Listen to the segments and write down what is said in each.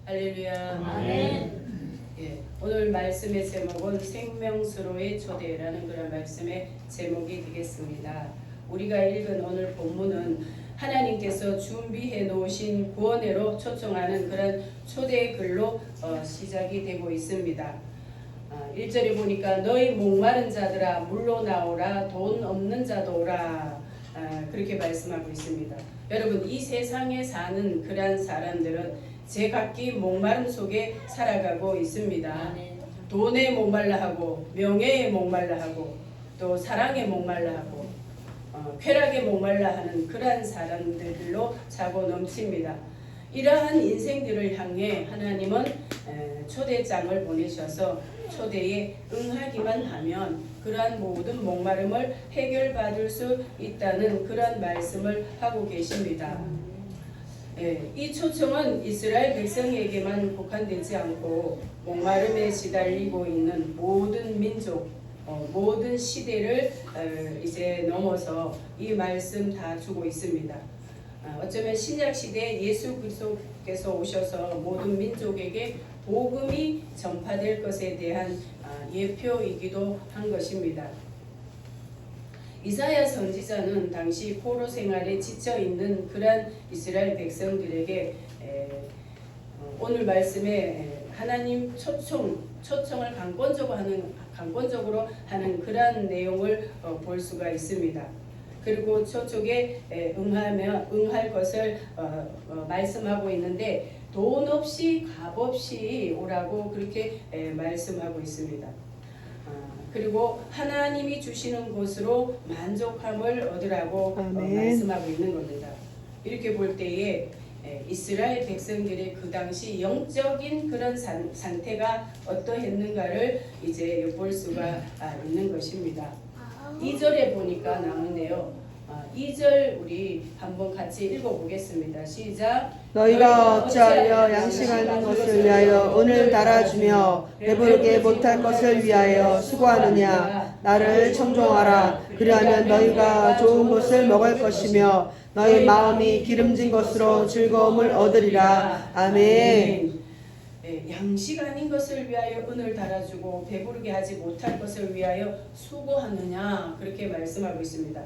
할렐루야. 아멘. 예, 오늘 말씀의 제목은 생명수로의 초대라는 그런 말씀의 제목이 되겠습니다. 우리가 읽은 오늘 본문은 하나님께서 준비해 놓으신 구원회로 초청하는 그런 초대의 글로 시작이 되고 있습니다. 1절에 보니까 너희 목마른 자들아 물로 나오라, 돈 없는 자도 오라, 그렇게 말씀하고 있습니다. 여러분, 이 세상에 사는 그러한 사람들은 제각기 목마름 속에 살아가고 있습니다. 돈에 목말라 하고, 명예에 목말라 하고, 또 사랑에 목말라 하고, 쾌락에 목말라 하는 그러한 사람들로 차고 넘칩니다. 이러한 인생들을 향해 하나님은 초대장을 보내셔서 초대에 응하기만 하면 그러한 모든 목마름을 해결받을 수 있다는 그러한 말씀을 하고 계십니다. 이 초청은 이스라엘 백성에게만 국한되지 않고 목마름에 시달리고 있는 모든 민족, 모든 시대를 이제 넘어서 이 말씀 다 주고 있습니다. 어쩌면 신약 시대에 예수 그리스도께서 오셔서 모든 민족에게 복음이 전파될 것에 대한 예표이기도 한 것입니다. 이사야 선지자는 당시 포로 생활에 지쳐 있는 그러한 이스라엘 백성들에게 오늘 말씀에 하나님 초청을 강권적으로 하는 그러한 내용을 볼 수가 있습니다. 그리고 초청에 응할 것을 말씀하고 있는데 돈 없이 값 없이 오라고 그렇게 말씀하고 있습니다. 그리고 하나님이 주시는 곳으로 만족함을 얻으라고 말씀하고 있는 겁니다. 이렇게 볼 때에 이스라엘 백성들의 그 당시 영적인 그런 상태가 어떠했는가를 이제 볼 수가 있는 것입니다. 2절에 보니까 나오는데요. 2절 우리 한번 같이 읽어보겠습니다. 시작. 너희가 어찌하여 양식하는 것을 위하여 은을 달아주며 배부르게 못할 것을 위하여 수고하느냐. 나를 청종하라. 그리하면 너희가 좋은 것을 먹을 것이며 너희 마음이 기름진 것으로 즐거움을 얻으리라. 아멘. 양식 아닌 것을 위하여 은을 달아주고 배부르게 하지 못할 것을 위하여 수고하느냐, 그렇게 말씀하고 있습니다.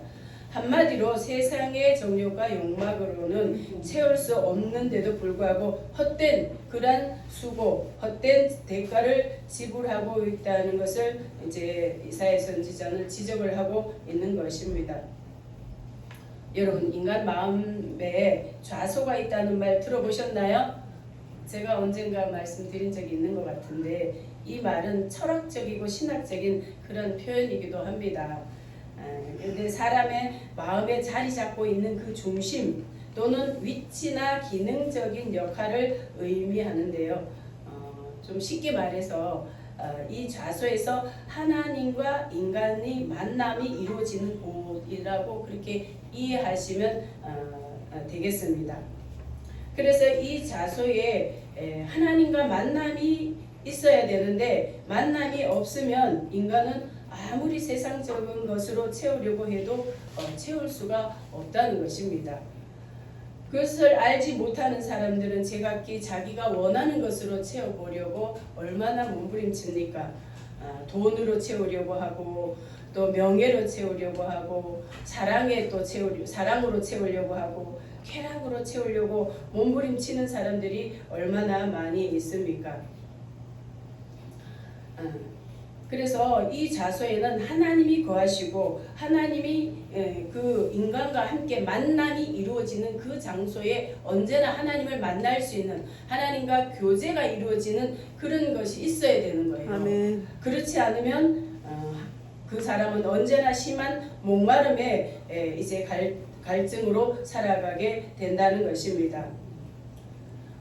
한마디로 세상의 정욕과 욕망으로는 채울 수 없는데도 불구하고 헛된 그런 수고, 헛된 대가를 지불하고 있다는 것을 이제 이사야 선지자는 지적을 하고 있는 것입니다. 여러분, 인간 마음에 좌소가 있다는 말 들어보셨나요? 제가 언젠가 말씀드린 적이 있는 것 같은데 이 말은 철학적이고 신학적인 그런 표현이기도 합니다. 그런데 사람의 마음에 자리 잡고 있는 그 중심 또는 위치나 기능적인 역할을 의미하는데요. 좀 쉽게 말해서 이 좌소에서 하나님과 인간의 만남이 이루어지는 곳이라고 그렇게 이해하시면 되겠습니다. 그래서 이 좌소에 하나님과 만남이 있어야 되는데 만남이 없으면 인간은 아무리 세상적인 것으로 채우려고 해도 채울 수가 없다는 것입니다. 그것을 알지 못하는 사람들은 제각기 자기가 원하는 것으로 채워보려고 얼마나 몸부림칩니까? 돈으로 채우려고 하고 또 명예로 채우려고 하고 사랑으로 채우려고 하고 쾌락으로 채우려고 몸부림치는 사람들이 얼마나 많이 있습니까? 그래서 이 좌소에는 하나님이 거하시고 하나님이 그 인간과 함께 만남이 이루어지는 그 장소에 언제나 하나님을 만날 수 있는 하나님과 교제가 이루어지는 그런 것이 있어야 되는 거예요. 아멘. 그렇지 않으면 그 사람은 언제나 심한 목마름에 이제 갈증으로 살아가게 된다는 것입니다.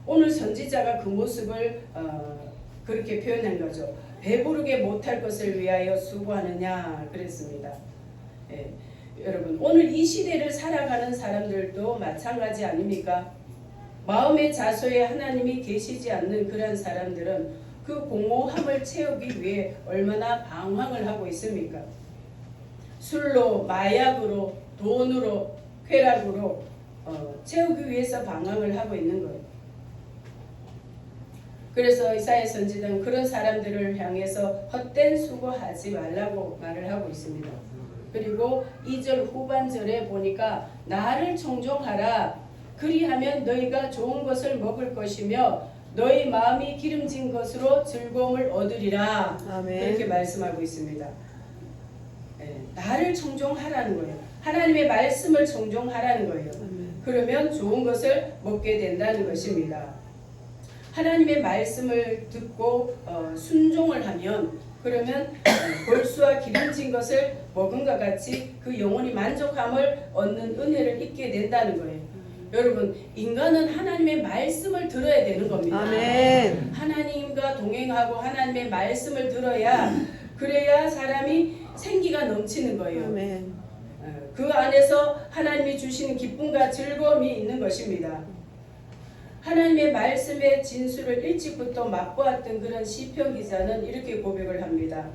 오늘 선지자가 그 모습을 그렇게 표현한 거죠. 배부르게 못할 것을 위하여 수고하느냐 그랬습니다. 여러분, 오늘 이 시대를 살아가는 사람들도 마찬가지 아닙니까? 마음의 좌소에 하나님이 계시지 않는 그런 사람들은 그 공허함을 채우기 위해 얼마나 방황을 하고 있습니까? 술로, 마약으로, 돈으로, 쾌락으로 채우기 위해서 방황을 하고 있는 거예요. 그래서 이사야 선지자는 그런 사람들을 향해서 헛된 수고하지 말라고 말을 하고 있습니다. 그리고 2절 후반절에 보니까 나를 청종하라. 그리하면 너희가 좋은 것을 먹을 것이며 너희 마음이 기름진 것으로 즐거움을 얻으리라. 아멘. 그렇게 말씀하고 있습니다. 나를 청종하라는 거예요. 하나님의 말씀을 청종하라는 거예요. 그러면 좋은 것을 먹게 된다는 것입니다. 하나님의 말씀을 듣고 순종을 하면 그러면 골수와 기름진 것을 먹은과 같이 그 영혼이 만족함을 얻는 은혜를 잊게 된다는 거예요. 여러분, 인간은 하나님의 말씀을 들어야 되는 겁니다. 아멘. 하나님과 동행하고 하나님의 말씀을 들어야 그래야 사람이 생기가 넘치는 거예요. 아멘. 그 안에서 하나님이 주시는 기쁨과 즐거움이 있는 것입니다. 하나님의 말씀의 진수를 일찍부터 맛보았던 그런 시편 기자는 이렇게 고백을 합니다.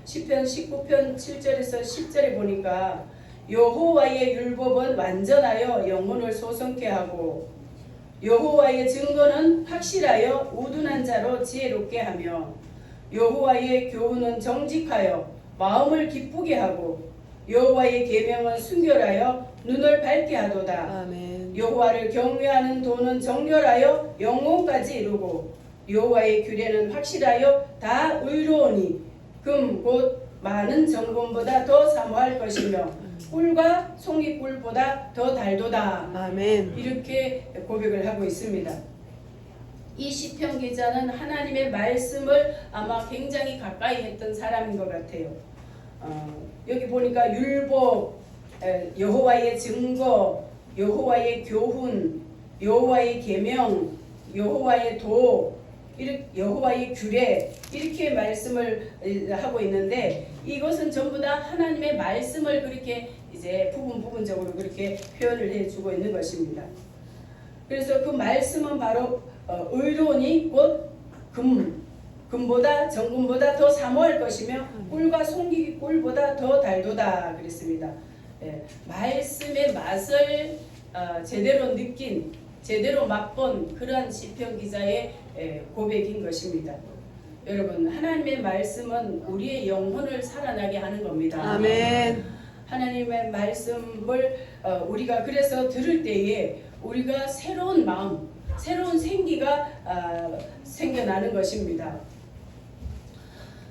시편 19편 7절에서 10절에 보니까 여호와의 율법은 완전하여 영혼을 소성케 하고 여호와의 증거는 확실하여 우둔한 자로 지혜롭게 하며 여호와의 교훈은 정직하여 마음을 기쁘게 하고 여호와의 계명은 순결하여 눈을 밝게 하도다. 아멘. 여호와를 경외하는 도는 정결하여 영혼까지 이루고 여호와의 규례는 확실하여 다 의로우니 금 곧 많은 정금보다 더 사모할 것이며 꿀과 송이꿀보다 더 달도다. 아멘. 이렇게 고백을 하고 있습니다. 이 시편 기자는 하나님의 말씀을 아마 굉장히 가까이 했던 사람인 것 같아요. 여기 보니까 율법, 여호와의 증거, 여호와의 교훈, 여호와의 계명, 여호와의 도, 여호와의 규례 이렇게 말씀을 하고 있는데 이것은 전부 다 하나님의 말씀을 그렇게 이제 부분적으로 그렇게 표현을 해주고 있는 것입니다. 그래서 그 말씀은 바로 의로우니 곧 금보다 정금보다 더 사모할 것이며 꿀과 송이꿀보다 더 달도다 그랬습니다. 말씀의 맛을 제대로 느낀 제대로 맛본 그러한 시편 기자의 고백인 것입니다. 여러분, 하나님의 말씀은 우리의 영혼을 살아나게 하는 겁니다. 아멘. 하나님의 말씀을 우리가 그래서 들을 때에 우리가 새로운 마음, 새로운 생기가 생겨나는 것입니다.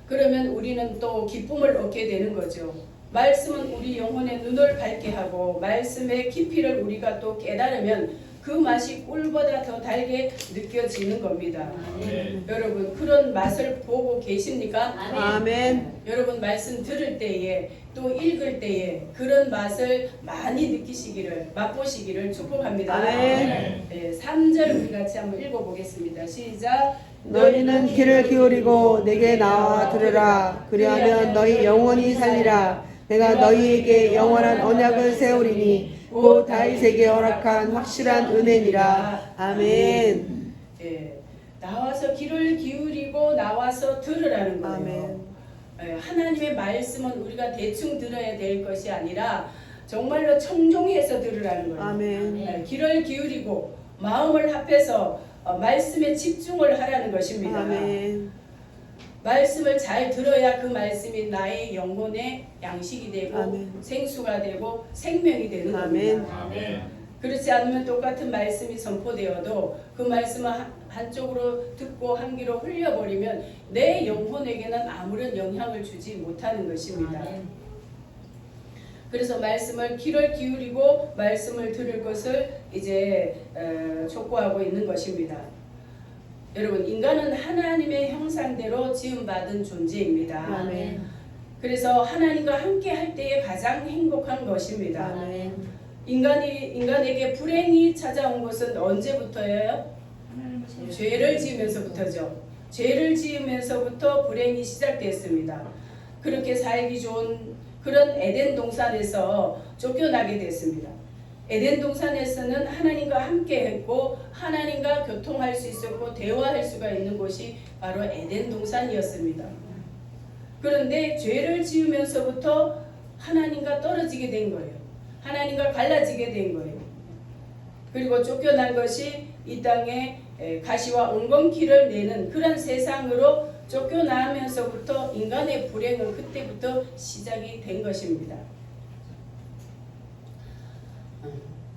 그러면 우리는 또 기쁨을 얻게 되는 거죠. 말씀은 우리 영혼의 눈을 밝게 하고 말씀의 깊이를 우리가 또 깨달으면 그 맛이 꿀보다 더 달게 느껴지는 겁니다. 여러분, 그런 맛을 보고 계십니까? 아멘. 여러분, 말씀 들을 때에 또 읽을 때에 그런 맛을 많이 느끼시기를 맛보시기를 축복합니다. 아멘. 3절 우리 같이 한번 읽어보겠습니다. 시작. 너희는 귀를 기울이고 내게 나와 들으라. 그리하면 너희 영혼이 살리라. 내가 너희에게 영원한 언약을 세우리니 곧 다윗에게 허락한 확실한 은혜니라. 아멘. 나와서 귀를 기울이고 나와서 들으라는 거예요. 아멘. 하나님의 말씀은 우리가 대충 들어야 될 것이 아니라 정말로 청종해서 들으라는 거예요. 아멘. 귀를 기울이고 마음을 합해서 말씀에 집중을 하라는 것입니다. 아멘. 말씀을 잘 들어야 그 말씀이 나의 영혼의 양식이 되고 아멘. 생수가 되고 생명이 되는 아멘. 겁니다. 그렇지 않으면 똑같은 말씀이 선포되어도 그 말씀을 한쪽으로 듣고 한 귀로 흘려버리면 내 영혼에게는 아무런 영향을 주지 못하는 것입니다. 그래서 말씀을 귀를 기울이고 말씀을 들을 것을 이제 촉구하고 있는 것입니다. 여러분, 인간은 하나님의 형상대로 지음받은 존재입니다. 아멘. 그래서 하나님과 함께 할 때에 가장 행복한 것입니다. 아멘. 인간에게 불행이 찾아온 것은 언제부터예요? 죄를 지으면서부터죠. 죄를 지으면서부터 불행이 시작됐습니다. 그렇게 살기 좋은 그런 에덴 동산에서 쫓겨나게 됐습니다. 에덴 동산에서는 하나님과 함께 했고 하나님과 교통할 수 있었고 대화할 수가 있는 곳이 바로 에덴 동산이었습니다. 그런데 죄를 지으면서부터 하나님과 떨어지게 된 거예요. 하나님과 갈라지게 된 거예요. 그리고 쫓겨난 것이 이 땅에 가시와 엉겅퀴를 내는 그런 세상으로 쫓겨나면서부터 인간의 불행은 그때부터 시작이 된 것입니다.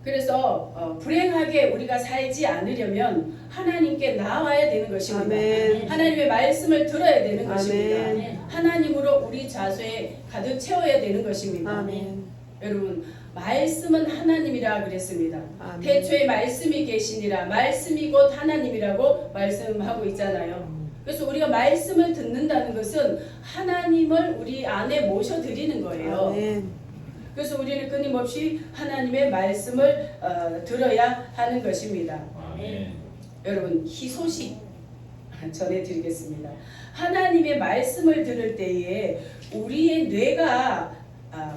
그래서 불행하게 우리가 살지 않으려면 하나님께 나와야 되는 것입니다. 아멘. 하나님의 말씀을 들어야 되는 것입니다. 아멘. 하나님으로 우리 자소에 가득 채워야 되는 것입니다. 아멘. 여러분, 말씀은 하나님이라 그랬습니다. 아멘. 태초에 말씀이 계시니라. 말씀이 곧 하나님이라고 말씀하고 있잖아요. 그래서 우리가 말씀을 듣는다는 것은 하나님을 우리 안에 모셔드리는 거예요. 아멘. 그래서 우리는 끊임없이 하나님의 말씀을 들어야 하는 것입니다. 아멘. 여러분, 희소식 전해드리겠습니다. 하나님의 말씀을 들을 때에 우리의 뇌가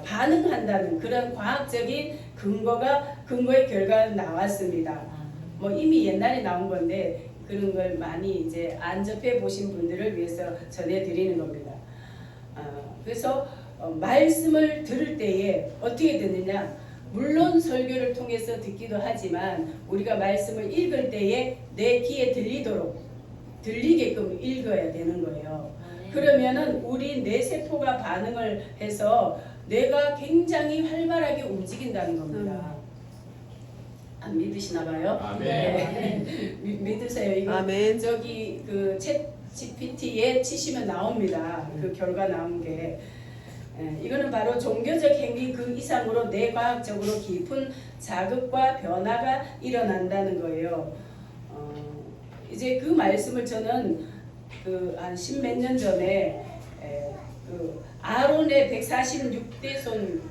반응한다는 그런 과학적인 근거의 결과가 나왔습니다. 뭐 이미 옛날에 나온 건데 그런 걸 많이 이제 안 접해 보신 분들을 위해서 전해드리는 겁니다. 그래서 말씀을 들을 때에 어떻게 듣느냐? 물론 설교를 통해서 듣기도 하지만 우리가 말씀을 읽을 때에 내 귀에 들리게끔 읽어야 되는 거예요. 그러면은 우리 뇌세포가 반응을 해서 뇌가 굉장히 활발하게 움직인다는 겁니다. 안 믿으시나 봐요? 아멘. 네. 믿으세요. 이거 아멘. 저기 그 챗 GPT에 치시면 나옵니다. 그 결과 나온 게. 이거는 바로 종교적 행위 그 이상으로 뇌과학적으로 깊은 자극과 변화가 일어난다는 거예요. 이제 그 말씀을 저는 그 한 십몇 년 전에 그 아론의 146대 손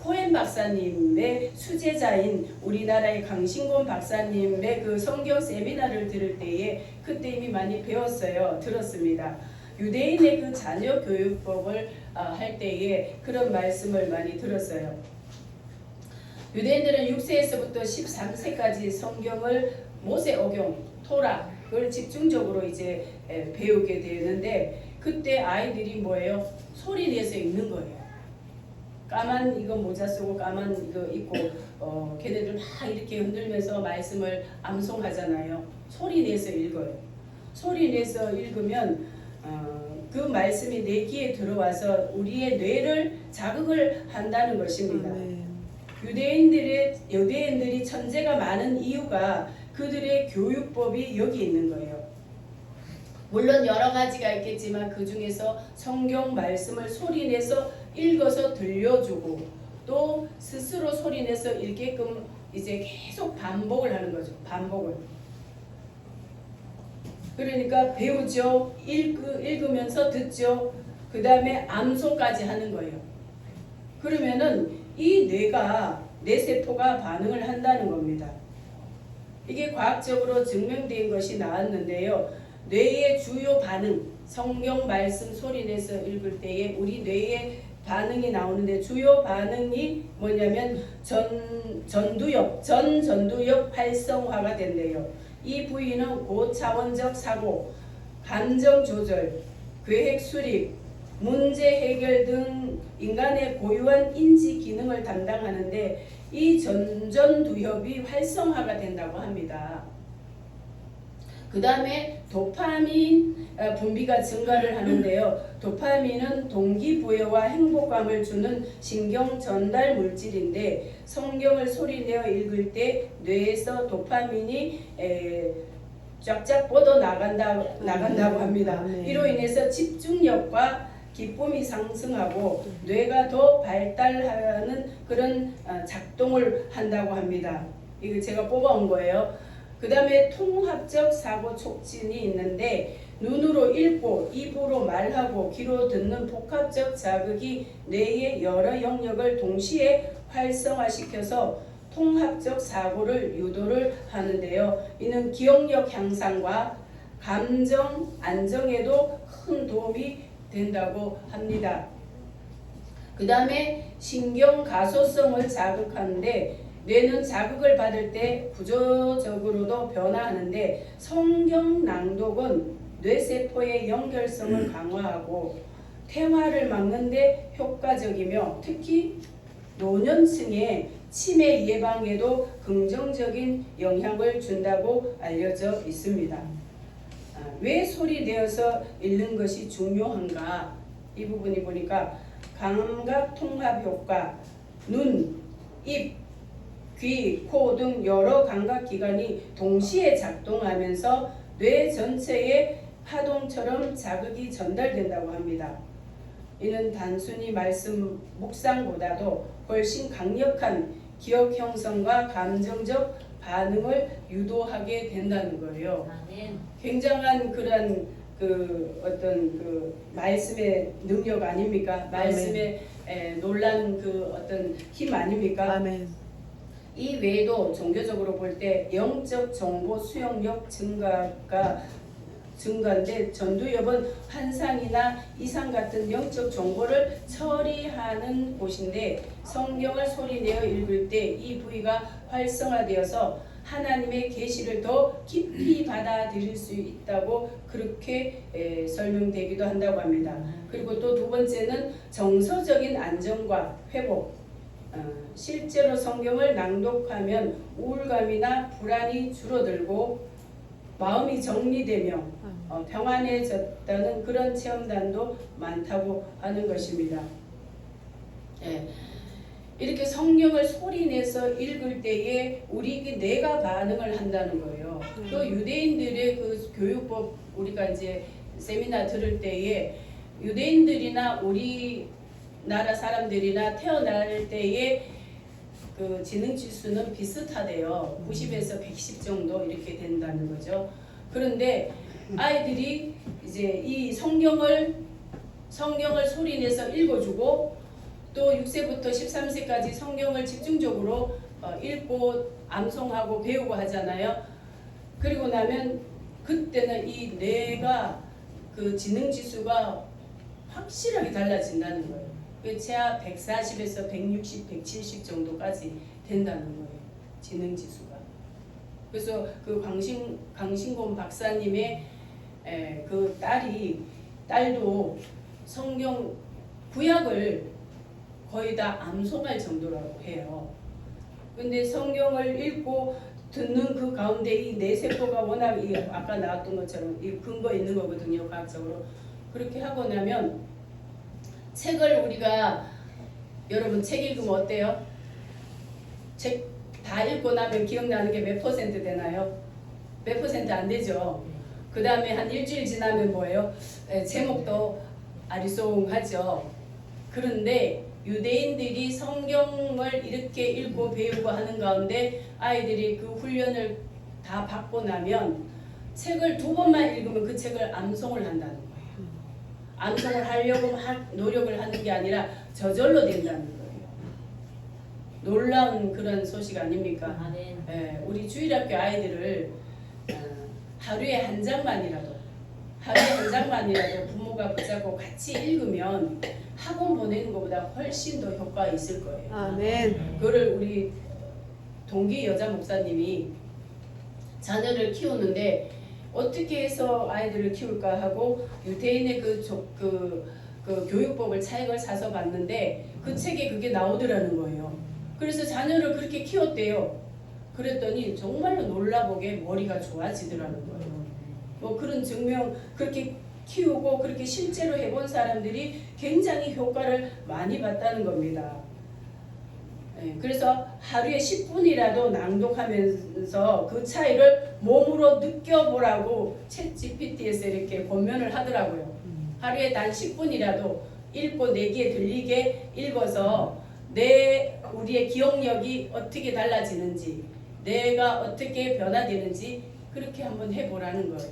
코엔 박사님의 수제자인 우리나라의 강신곤 박사님의 그 성경 세미나를 들을 때에 그때 이미 많이 배웠어요. 들었습니다. 유대인의 그 자녀 교육법을 할 때에 그런 말씀을 많이 들었어요. 유대인들은 6세에서부터 13세까지 성경을 모세오경, 토라 그걸 집중적으로 이제 배우게 되는데 그때 아이들이 뭐예요? 소리 내서 읽는 거예요. 까만 이거 모자 쓰고 까만 이거 입고 걔네들 막 이렇게 흔들면서 말씀을 암송하잖아요. 소리 내서 읽어요. 소리 내서 읽으면 그 말씀이 내 귀에 들어와서 우리의 뇌를 자극을 한다는 것입니다. 유대인들이 천재가 많은 이유가 그들의 교육법이 여기 있는 거예요. 물론 여러 가지가 있겠지만 그 중에서 성경 말씀을 소리내서 읽어서 들려주고 또 스스로 소리내서 읽게끔 이제 계속 반복을 하는 거죠. 반복을. 그러니까 배우죠. 읽으면서 듣죠. 그 다음에 암송까지 하는 거예요. 그러면은 이 뇌세포가 반응을 한다는 겁니다. 이게 과학적으로 증명된 것이 나왔는데요. 뇌의 주요 반응, 성경 말씀 소리내서 읽을 때에 우리 뇌의 반응이 나오는데 주요 반응이 뭐냐면 전두엽 활성화가 된대요. 이 부위는 고차원적 사고, 감정 조절, 계획 수립, 문제 해결 등 인간의 고유한 인지 기능을 담당하는데 이 전두엽이 활성화가 된다고 합니다. 그 다음에 도파민 분비가 증가를 하는데요. 도파민은 동기부여와 행복감을 주는 신경 전달 물질인데 성경을 소리내어 읽을 때 뇌에서 도파민이 쫙쫙 뻗어 나간다고 합니다. 이로 인해서 집중력과 기쁨이 상승하고 뇌가 더 발달하는 그런 작동을 한다고 합니다. 이거 제가 뽑아온 거예요. 그 다음에 통합적 사고 촉진이 있는데 눈으로 읽고 입으로 말하고 귀로 듣는 복합적 자극이 뇌의 여러 영역을 동시에 활성화시켜서 통합적 사고를 유도를 하는데요. 이는 기억력 향상과 감정 안정에도 큰 도움이 된다고 합니다. 그 다음에 신경 가소성을 자극하는데 뇌는 자극을 받을 때 구조적으로도 변화하는데 성경 낭독은 뇌세포의 연결성을 강화하고 퇴화를 막는 데 효과적이며 특히 노년층에 치매 예방에도 긍정적인 영향을 준다고 알려져 있습니다. 왜 소리 내어서 읽는 것이 중요한가? 이 부분이 보니까 감각 통합 효과, 눈, 입, 귀, 코 등 여러 감각 기관이 동시에 작동하면서 뇌 전체에 파동처럼 자극이 전달된다고 합니다. 이는 단순히 말씀 묵상보다도 훨씬 강력한 기억 형성과 감정적 반응을 유도하게 된다는 거예요. 굉장한 그런 어떤 말씀의 능력 아닙니까? 말씀의 놀란 어떤 힘 아닙니까? 아멘. 이 외에도 종교적으로 볼 때 영적 정보 수용력 증가인데 전두엽은 환상이나 이상 같은 영적 정보를 처리하는 곳인데 성경을 소리내어 읽을 때 이 부위가 활성화되어서 하나님의 계시를 더 깊이 받아들일 수 있다고 그렇게 설명되기도 한다고 합니다. 그리고 또 두 번째는 정서적인 안정과 회복. 실제로 성경을 낭독하면 우울감이나 불안이 줄어들고 마음이 정리되며 평안해졌다는 그런 체험단도 많다고 하는 것입니다. 이렇게 성경을 소리내서 읽을 때에 우리 뇌가 반응을 한다는 거예요. 또 유대인들의 그 교육법 우리가 이제 세미나 들을 때에 유대인들이나 우리나라 사람들이나 태어날 때에 그 지능 지수는 비슷하대요. 90에서 110 정도 이렇게 된다는 거죠. 그런데 아이들이 이제 이 성경을 소리내서 읽어주고 또 6세부터 13세까지 성경을 집중적으로 읽고 암송하고 배우고 하잖아요. 그리고 나면 그때는 이 뇌가 그 지능 지수가 확실하게 달라진다는 거예요. 최하 140에서 160, 170 정도까지 된다는 거예요. 지능 지수가. 그래서 그 강신곤 박사님의 그 딸도 성경 구약을 거의 다 암송할 정도라고 해요. 근데 성경을 읽고 듣는 그 가운데 이 뇌세포가 워낙 아까 나왔던 것처럼 이 근거 있는 거거든요. 과학적으로. 그렇게 하고 나면 책을 우리가 여러분 책 읽으면 어때요? 책 다 읽고 나면 기억나는 게 몇 퍼센트 되나요? 몇 퍼센트 안 되죠. 그 다음에 한 일주일 지나면 뭐예요? 제목도 아리송하죠. 그런데 유대인들이 성경을 이렇게 읽고 배우고 하는 가운데 아이들이 그 훈련을 다 받고 나면 책을 2번만 읽으면 그 책을 암송을 한다는 거예요. 암송을 하려고 노력을 하는 게 아니라 저절로 된다는 거예요. 놀라운 그런 소식 아닙니까? 우리 주일학교 아이들을 하루에 한 장만이라도 부모가 붙잡고 같이 읽으면 학원 보내는 것보다 훨씬 더 효과가 있을 거예요. 아멘. 그거를 우리 동기 여자 목사님이 자녀를 키우는데 어떻게 해서 아이들을 키울까 하고 유대인의 그 교육법을 책을 사서 봤는데 그 책에 그게 나오더라는 거예요. 그래서 자녀를 그렇게 키웠대요. 그랬더니 정말로 놀라보게 머리가 좋아지더라는 거예요. 뭐 그런 증명 그렇게 키우고 그렇게 실제로 해본 사람들이 굉장히 효과를 많이 봤다는 겁니다. 그래서 하루에 10분이라도 낭독하면서 그 차이를 몸으로 느껴보라고 챗 GPT에서 이렇게 권면을 하더라고요. 하루에 단 10분이라도 읽고 내 귀에 들리게 읽어서 우리의 기억력이 어떻게 달라지는지 내가 어떻게 변화되는지 그렇게 한번 해보라는 거예요.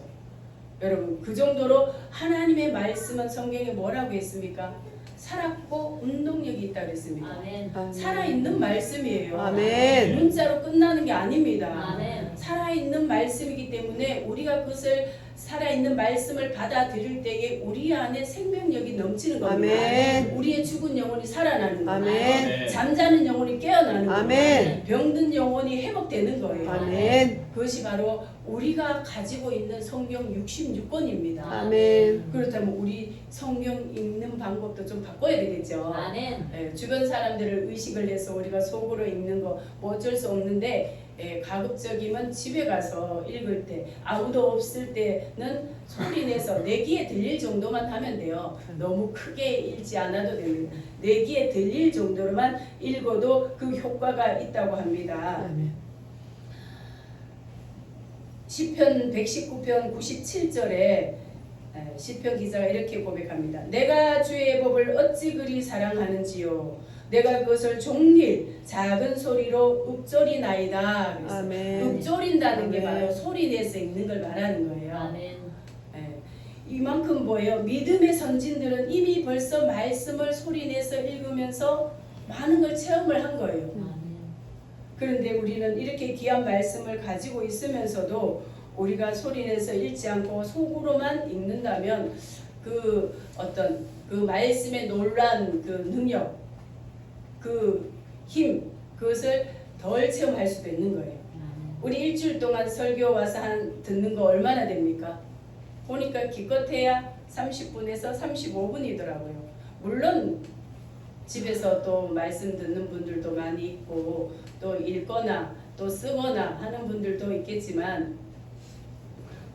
여러분 그 정도로 하나님의 말씀은 성경에 뭐라고 했습니까? 살았고 운동력이 있다고 했습니다. 아멘. 살아있는 말씀이에요. 아멘. 문자로 끝나는 게 아닙니다. 아멘. 살아있는 말씀이기 때문에 우리가 그것을 살아있는 말씀을 받아들일 때에 우리 안에 생명력이 넘치는 겁니다. 아멘. 우리의 죽은 영혼이 살아나는 거예요. 아멘. 잠자는 영혼이 깨어나는 거예요. 아멘. 병든 영혼이 회복되는 거예요. 아멘. 그것이 바로 우리가 가지고 있는 성경 66권입니다. 아멘. 그렇다면 우리 성경 읽는 방법도 좀 바꿔야 되겠죠. 아멘. 주변 사람들을 의식을 해서 우리가 속으로 읽는 거 뭐 어쩔 수 없는데 가급적이면 집에 가서 읽을 때 아무도 없을 때는 소리 내서 내 귀에 들릴 정도만 하면 돼요. 너무 크게 읽지 않아도 됩니다. 내 귀에 들릴 정도로만 읽어도 그 효과가 있다고 합니다. 아멘. 시편 119편 97절에 시편 기자가 이렇게 고백합니다. 내가 주의 법을 어찌 그리 사랑하는지요. 내가 그것을 종일 작은 소리로 읊조리나이다. 아멘. 읊조린다는 게 아멘. 바로 소리 내서 읽는 걸 말하는 거예요. 아멘. 이만큼 뭐예요? 믿음의 선진들은 이미 벌써 말씀을 소리 내서 읽으면서 많은 걸 체험을 한 거예요. 아멘. 그런데 우리는 이렇게 귀한 말씀을 가지고 있으면서도 우리가 소리내서 읽지 않고 속으로만 읽는다면 그 어떤 그 말씀의 놀란 그 능력, 그 힘, 그것을 덜 체험할 수도 있는 거예요. 우리 일주일 동안 설교 와서 듣는 거 얼마나 됩니까? 보니까 기껏해야 30분에서 35분이더라고요. 물론 집에서 또 말씀 듣는 분들도 많이 있고 또 읽거나 또 쓰거나 하는 분들도 있겠지만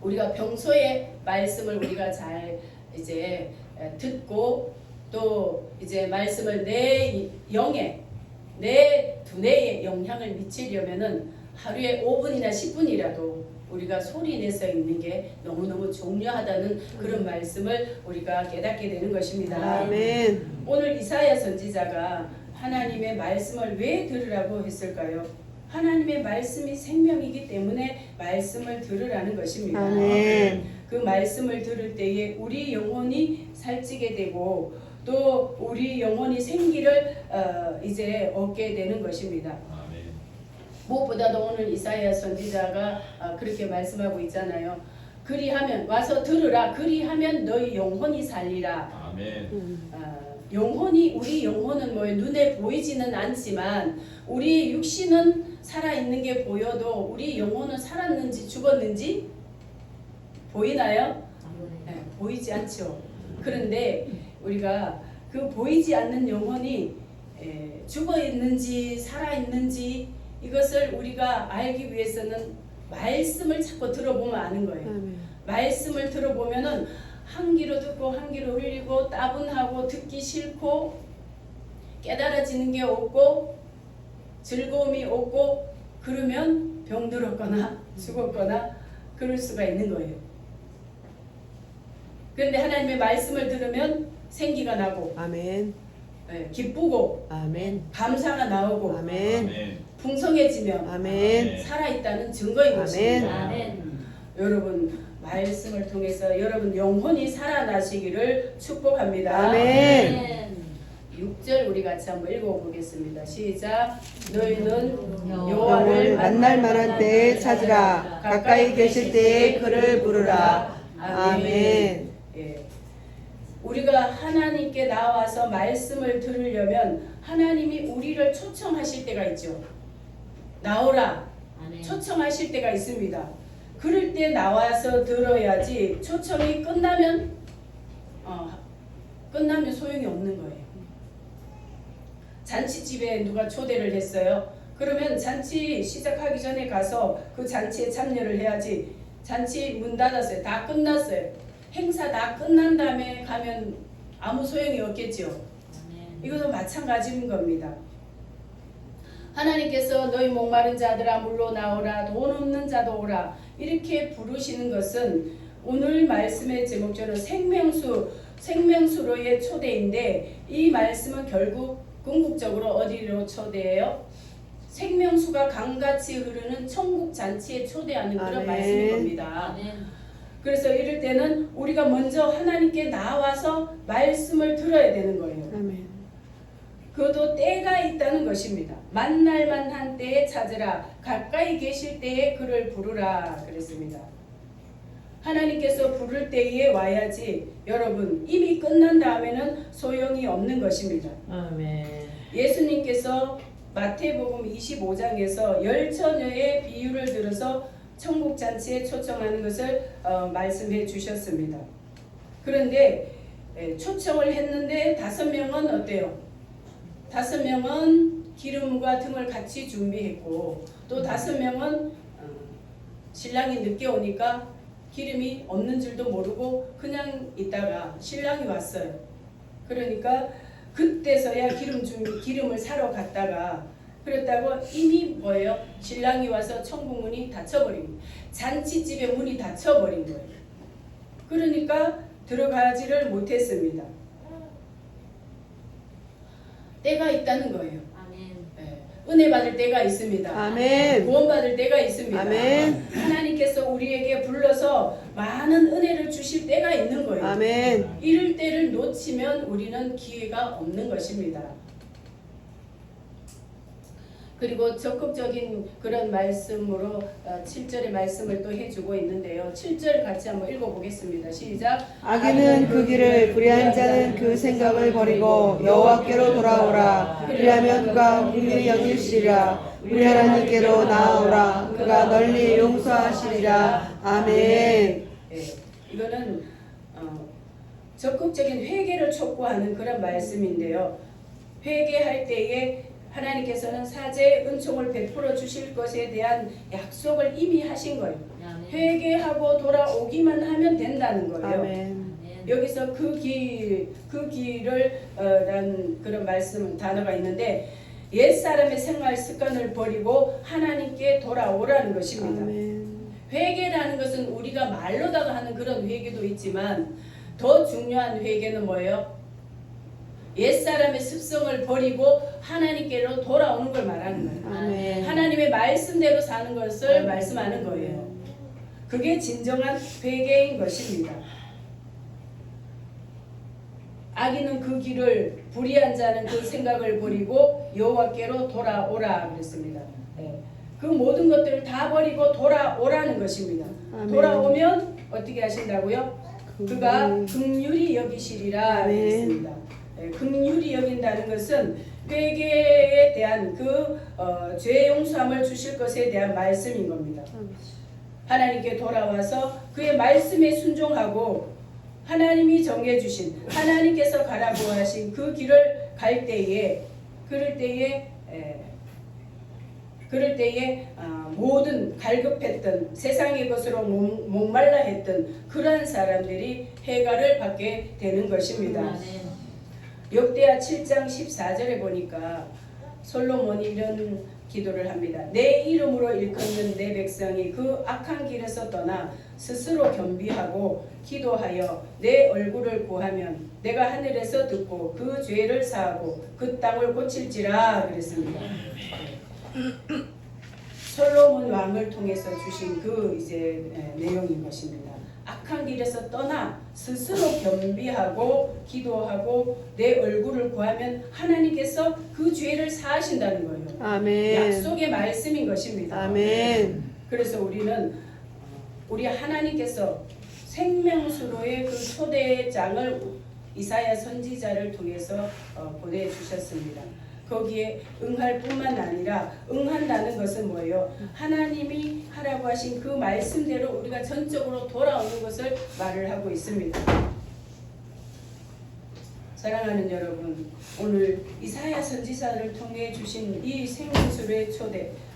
우리가 평소에 말씀을 우리가 잘 이제 듣고 또 이제 말씀을 내 영에 내 두뇌에 영향을 미치려면은 하루에 5분이나 10분이라도 우리가 소리 내서 읽는 게 너무너무 중요하다는 그런 말씀을 우리가 깨닫게 되는 것입니다. 아멘. 오늘 이사야 선지자가 하나님의 말씀을 왜 들으라고 했을까요? 하나님의 말씀이 생명이기 때문에 말씀을 들으라는 것입니다. 아멘. 그 말씀을 들을 때에 우리 영혼이 살찌게 되고 또 우리 영혼이 생기를 이제 얻게 되는 것입니다. 무엇보다도 오늘 이사야 선지자가 그렇게 말씀하고 있잖아요. 그리하면 와서 들으라. 그리하면 너희 영혼이 살리라. 아멘. 영혼이 우리 영혼은 뭐 눈에 보이지는 않지만 우리 육신은 살아 있는 게 보여도 우리 영혼은 살았는지 죽었는지 보이나요? 네, 보이지 않죠. 그런데 우리가 그 보이지 않는 영혼이 죽어 있는지 살아 있는지 이것을 우리가 알기 위해서는 말씀을 자꾸 들어보면 아는 거예요. 아멘. 말씀을 들어보면은 한 귀로 듣고 한 귀로 흘리고 따분하고 듣기 싫고 깨달아지는 게 없고 즐거움이 없고 그러면 병들었거나 죽었거나 그럴 수가 있는 거예요. 그런데 하나님의 말씀을 들으면 생기가 나고 아멘. 기쁘고 아멘. 감사가 나오고 아멘. 풍성해지면 아멘. 살아있다는 증거인 아멘. 것입니다. 아멘. 여러분 말씀을 통해서 여러분 영혼이 살아나시기를 축복합니다. 아멘. 6절 우리 같이 한번 읽어보겠습니다. 시작. 너희는 여호와를 여호와를 만날 만한 때에 찾으라. 가까이 계실 때에 그를 부르라. 아멘. 예. 우리가 하나님께 나와서 말씀을 들으려면 하나님이 우리를 초청하실 때가 있죠. 나오라. 아멘. 초청하실 때가 있습니다. 그럴 때 나와서 들어야지 초청이 끝나면 소용이 없는 거예요. 잔치집에 누가 초대를 했어요. 그러면 잔치 시작하기 전에 가서 그 잔치에 참여를 해야지. 잔치 문 닫았어요. 다 끝났어요. 행사 다 끝난 다음에 가면 아무 소용이 없겠죠. 아멘. 이것도 마찬가지인 겁니다. 하나님께서 너희 목마른 자들아 물로 나오라 돈 없는 자도 오라 이렇게 부르시는 것은 오늘 말씀의 제목처럼 생명수로의 초대인데 이 말씀은 결국 궁극적으로 어디로 초대해요? 생명수가 강같이 흐르는 천국 잔치에 초대하는 그런 아멘. 말씀인 겁니다. 아멘. 그래서 이럴 때는 우리가 먼저 하나님께 나와서 말씀을 들어야 되는 거예요. 아멘. 그것도 때가 있다는 것입니다. 만날 만한 때에 찾으라. 가까이 계실 때에 그를 부르라 그랬습니다. 하나님께서 부를 때에 와야지 여러분 이미 끝난 다음에는 소용이 없는 것입니다. 아멘. 예수님께서 마태복음 25장에서 10처녀의 비유를 들어서 천국 잔치에 초청하는 것을 말씀해 주셨습니다. 그런데 초청을 했는데 5명은 어때요? 5명은 기름과 등을 같이 준비했고 또 5명은 신랑이 늦게 오니까 기름이 없는 줄도 모르고 그냥 있다가 신랑이 왔어요. 그러니까 그때서야 기름을 사러 갔다가 그랬다고 이미 뭐예요? 신랑이 와서 천국 문이 닫혀버린 거예요. 잔치집의 문이 닫혀버린 거예요. 그러니까 들어가지를 못했습니다. 때가 있다는 거예요. 은혜 받을 때가 있습니다. 아멘. 구원 받을 때가 있습니다. 아멘. 하나님께서 우리에게 불러서 많은 은혜를 주실 때가 있는 거예요. 아멘. 이럴 때를 놓치면 우리는 기회가 없는 것입니다. 그리고 적극적인 그런 말씀으로 7절의 말씀을 또 해주고 있는데요. 7절 같이 한번 읽어보겠습니다. 시작. 악인은 그 길을 불의한 자는 그 생각을 버리고 여호와께로 돌아오라. 그리하면 그가 긍휼히 여기시리라. 우리 하나님께로 나아오라. 그가 널리 용서하시리라. 아멘. 이거는 적극적인 회개를 촉구하는 그런 말씀인데요. 회개할 때에 하나님께서는 사죄의 은총을 베풀어 주실 것에 대한 약속을 이미 하신 거예요. 회개하고 돌아오기만 하면 된다는 거예요. 아멘. 여기서 그 길을 란 그런 말씀 단어가 있는데 옛사람의 생활 습관을 버리고 하나님께 돌아오라는 것입니다. 아멘. 회개라는 것은 우리가 말로다가 하는 그런 회개도 있지만 더 중요한 회개는 뭐예요? 옛사람의 습성을 버리고 하나님께로 돌아오는 걸 말하는 거예요. 아멘. 하나님의 말씀대로 사는 것을 말씀하는 거예요. 그게 진정한 회개인 것입니다. 악인은 그 길을 불의한 자는 그 생각을 버리고 여호와께로 돌아오라 그랬습니다. 그 모든 것들을 다 버리고 돌아오라는 것입니다. 아멘. 돌아오면 어떻게 하신다고요? 그가 긍휼히 여기시리라 그랬습니다. 긍휼히 여긴다는 것은 회개에 대한 그 죄 용서함을 주실 것에 대한 말씀인 겁니다. 하나님께 돌아와서 그의 말씀에 순종하고 하나님이 정해주신 하나님께서 가라고 하신 그 길을 갈 때에 그럴 때에 모든 갈급했던 세상의 것으로 목말라 했던 그러한 사람들이 해가를 받게 되는 것입니다. 역대하 7장 14절에 보니까 솔로몬이 이런 기도를 합니다. 내 이름으로 일컫는 내 백성이 그 악한 길에서 떠나 스스로 겸비하고 기도하여 내 얼굴을 구하면 내가 하늘에서 듣고 그 죄를 사하고 그 땅을 고칠지라 그랬습니다. 솔로몬 왕을 통해서 주신 그 이제 내용인 것입니다. 악한 길에서 떠나 스스로 겸비하고 기도하고 내 얼굴을 구하면 하나님께서 그 죄를 사하신다는 거예요. 아멘. 약속의 말씀인 것입니다. 아멘. 그래서 우리 하나님께서 생명수로의 그 초대장을 이사야 선지자를 통해서 보내주셨습니다. 거기에 응할 뿐만 아니라 응한다는 것은 뭐예요? 하나님이 하라고 하신 그 말씀대로 우리가 전적으로 돌아오는 것을 말을 하고 있습니다. 사랑하는 여러분, 오늘 이사야 선지자를 통해 주신 이 생명수로의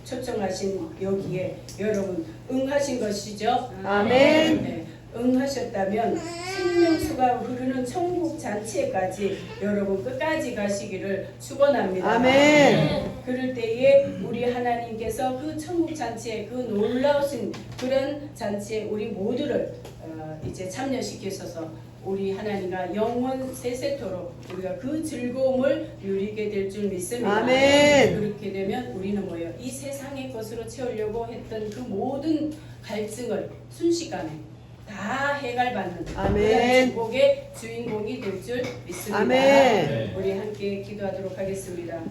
초청하신 여기에 여러분 응하신 것이죠? 아멘. 네, 응하셨다면 생명수가 흐르는 천국 잔치에까지 여러분 끝까지 가시기를 축원합니다. 아멘. 그럴 때에 우리 하나님께서 그 천국 잔치에 그 놀라우신 그런 잔치에 우리 모두를 이제 참여시키셔서 우리 하나님과 영원 세세토록 우리가 그 즐거움을 누리게 될 줄 믿습니다. 아멘. 그렇게 되면 우리는 뭐예요? 이 세상의 것으로 채우려고 했던 그 모든 갈증을 순식간에 다 해갈받는 아멘. 축복의 주인공이 될 줄 믿습니다. 아멘. 우리 함께 기도하도록 하겠습니다.